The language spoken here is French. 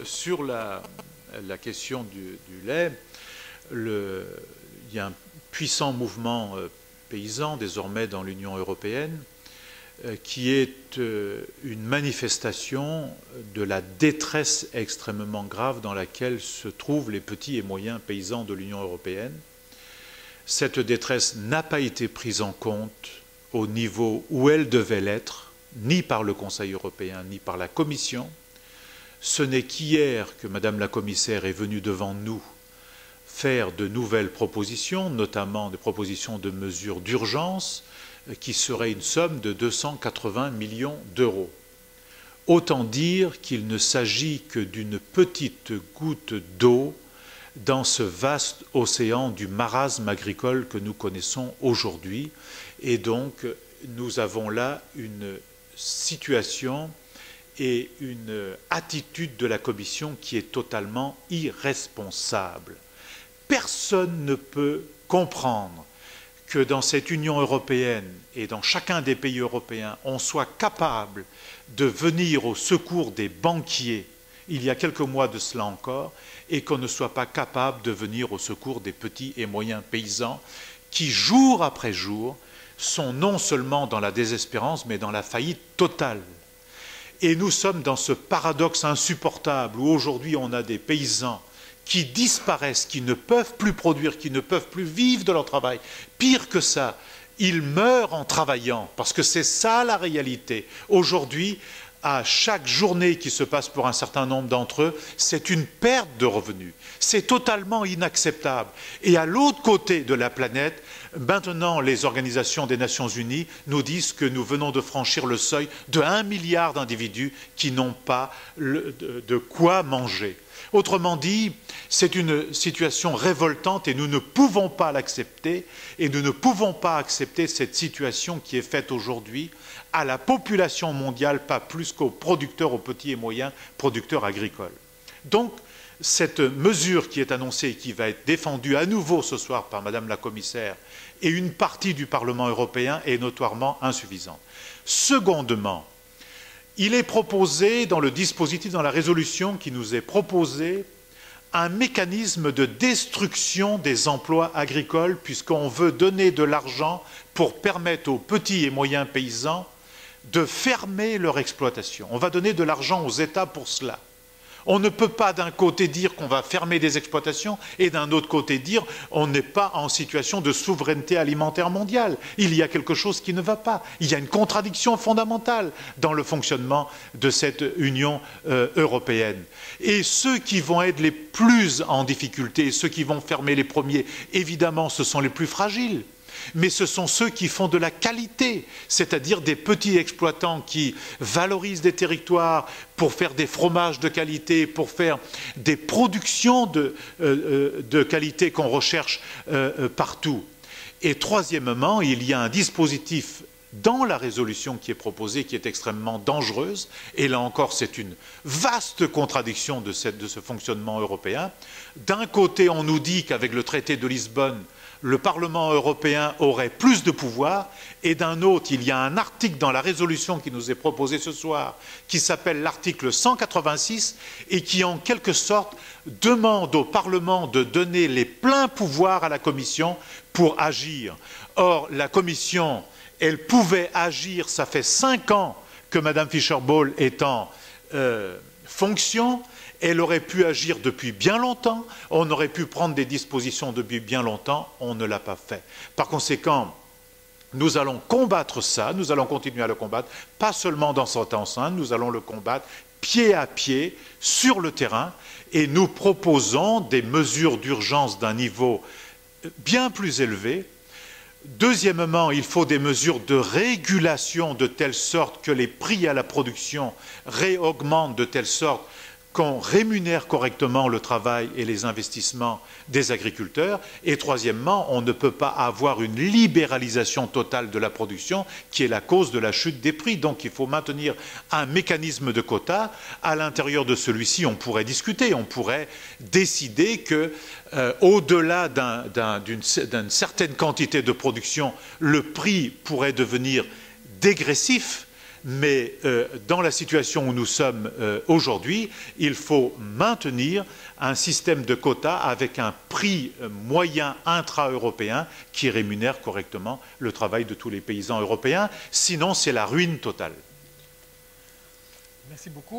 sur la question du lait, il y a un puissant mouvement paysan désormais dans l'Union européenne qui est une manifestation de la détresse extrêmement grave dans laquelle se trouvent les petits et moyens paysans de l'Union européenne. Cette détresse n'a pas été prise en compte au niveau où elle devait l'être, ni par le Conseil européen, ni par la Commission. Ce n'est qu'hier que Madame la Commissaire est venue devant nous faire de nouvelles propositions, notamment des propositions de mesures d'urgence, qui seraient une somme de 280 millions d'euros. Autant dire qu'il ne s'agit que d'une petite goutte d'eau dans ce vaste océan du marasme agricole que nous connaissons aujourd'hui. Et donc, nous avons là une situation et une attitude de la Commission qui est totalement irresponsable. Personne ne peut comprendre que dans cette Union européenne et dans chacun des pays européens, on soit capable de venir au secours des banquiers, il y a quelques mois de cela encore, et qu'on ne soit pas capable de venir au secours des petits et moyens paysans qui, jour après jour, sont non seulement dans la désespérance, mais dans la faillite totale. Et nous sommes dans ce paradoxe insupportable où aujourd'hui on a des paysans qui disparaissent, qui ne peuvent plus produire, qui ne peuvent plus vivre de leur travail. Pire que ça, ils meurent en travaillant, parce que c'est ça la réalité. Aujourd'hui, à chaque journée qui se passe pour un certain nombre d'entre eux, c'est une perte de revenus. C'est totalement inacceptable. Et à l'autre côté de la planète, maintenant les organisations des Nations Unies nous disent que nous venons de franchir le seuil de 1 milliard d'individus qui n'ont pas de quoi manger. Autrement dit, c'est une situation révoltante et nous ne pouvons pas l'accepter et nous ne pouvons pas accepter cette situation qui est faite aujourd'hui à la population mondiale, pas plus qu'aux producteurs, aux petits et moyens producteurs agricoles. Donc, cette mesure qui est annoncée et qui va être défendue à nouveau ce soir par Madame la Commissaire et une partie du Parlement européen est notoirement insuffisante. Secondement, il est proposé dans le dispositif, dans la résolution qui nous est proposée, un mécanisme de destruction des emplois agricoles puisqu'on veut donner de l'argent pour permettre aux petits et moyens paysans de fermer leur exploitation. On va donner de l'argent aux États pour cela. On ne peut pas d'un côté dire qu'on va fermer des exploitations et d'un autre côté dire on n'est pas en situation de souveraineté alimentaire mondiale. Il y a quelque chose qui ne va pas. Il y a une contradiction fondamentale dans le fonctionnement de cette Union européenne. Et ceux qui vont être les plus en difficulté, ceux qui vont fermer les premiers, évidemment, ce sont les plus fragiles. Mais ce sont ceux qui font de la qualité, c'est-à-dire des petits exploitants qui valorisent des territoires pour faire des fromages de qualité, pour faire des productions de qualité qu'on recherche partout. Et troisièmement, il y a un dispositif dans la résolution qui est proposée, qui est extrêmement dangereuse, et là encore c'est une vaste contradiction de ce fonctionnement européen. D'un côté, on nous dit qu'avec le traité de Lisbonne, le Parlement européen aurait plus de pouvoir, et d'un autre, il y a un article dans la résolution qui nous est proposée ce soir, qui s'appelle l'article 186, et qui en quelque sorte demande au Parlement de donner les pleins pouvoirs à la Commission pour agir. Or, la Commission, elle pouvait agir, ça fait 5 ans que Mme Fischer-Boel est en fonction. Elle aurait pu agir depuis bien longtemps, on aurait pu prendre des dispositions depuis bien longtemps, on ne l'a pas fait. Par conséquent, nous allons combattre ça, nous allons continuer à le combattre, pas seulement dans cette enceinte, nous allons le combattre pied à pied, sur le terrain, et nous proposons des mesures d'urgence d'un niveau bien plus élevé. Deuxièmement, il faut des mesures de régulation de telle sorte que les prix à la production réaugmentent de telle sorte qu'on rémunère correctement le travail et les investissements des agriculteurs. Et troisièmement, on ne peut pas avoir une libéralisation totale de la production qui est la cause de la chute des prix. Donc il faut maintenir un mécanisme de quotas. À l'intérieur de celui-ci, on pourrait discuter, on pourrait décider que au-delà d'une certaine quantité de production, le prix pourrait devenir dégressif. Mais dans la situation où nous sommes aujourd'hui, il faut maintenir un système de quotas avec un prix moyen intra-européen qui rémunère correctement le travail de tous les paysans européens. Sinon, c'est la ruine totale. Merci beaucoup.